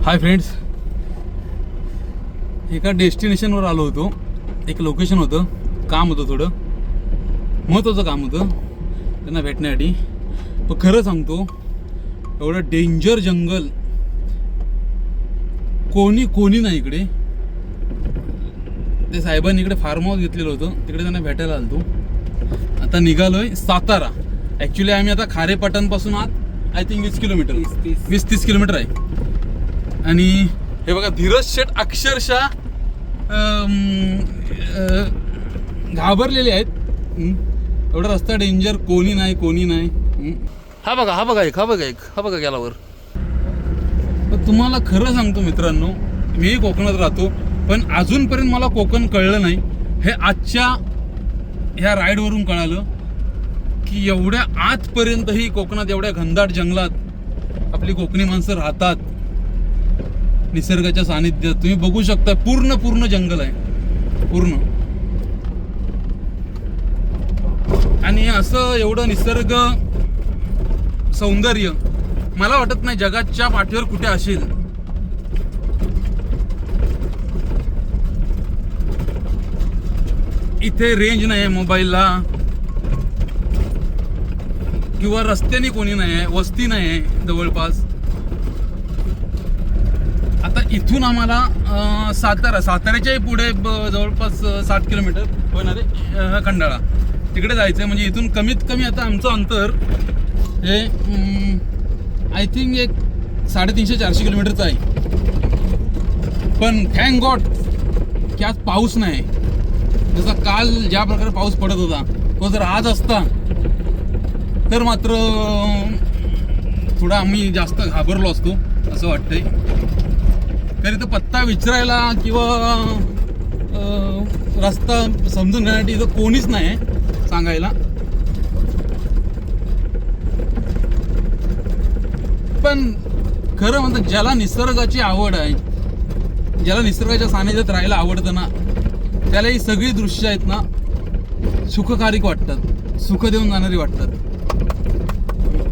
Hi friends, एका डेस्टिनेशनवर आलो होतो. एक लोकेशन होतं, काम होतं, थोडं महत्त्वाचं काम होतं त्यांना भेटण्यासाठी. पण खरं सांगतो, एवढं डेंजर जंगल कोणी नाही इकडे. ते साहेबांनी इकडे फार्म हाऊस घेतलेलं होतं, तिकडे त्यांना भेटायला आलतो. आता निघालोय सातारा. ॲक्च्युली आम्ही आता खारेपाटणपासून आत आय थिंक 20 किलोमीटर 20-30 किलोमीटर आहे. आणि हे बघा, धीरज शेठ अक्षरशः घाबरलेले आहेत. एवढा रस्ता डेंजर, कोणी नाही. हा बघा गेल्यावर. पण तुम्हाला खरं सांगतो मित्रांनो, मीही कोकणात राहतो, पण अजूनपर्यंत मला कोकण कळलं नाही. हे आजच्या ह्या राईडवरून कळालं की एवढ्या आतपर्यंतही कोकणात, एवढ्या घनदाट जंगलात आपली कोकणी माणसं राहतात, निसर्गाच्या सानिध्यात. तुम्ही बघू शकता, पूर्ण जंगल आहे पूर्ण. आणि असं एवढं निसर्ग सौंदर्य मला वाटत नाही जगाच्या पाठीवर कुठे असेल. इथे रेंज नाही आहे मोबाईलला, किंवा रस्त्याने कोणी नाही आहे, वस्ती नाही आहे जवळपास. आता इथून आम्हाला साताऱ्याच्याही पुढे जवळपास 7 किलोमीटर होणार आहे खंडाळा, तिकडे जायचं आहे. म्हणजे इथून कमीत कमी आता आमचं अंतर हे आय थिंक एक 350-400 किलोमीटरचं आहे. पण थँक गॉड की आज पाऊस नाही. जसा काल ज्या प्रकारे पाऊस पडत होता, तो जर आज असता तर मात्र थोडा आम्ही जास्त घाबरलो असतो असं वाटतंय. तरी तर पत्ता विचारायला किंवा रस्ता समजून घेण्यासाठी इथं कोणीच नाही सांगायला. पण खरं म्हणतात, ज्याला निसर्गाची आवड आहे, ज्याला निसर्गाच्या सानिध्यात राहायला आवडतं ना, त्याला ही सगळी दृश्य आहेत ना सुखकारक वाटतात, सुख देऊन जाणारी वाटतात.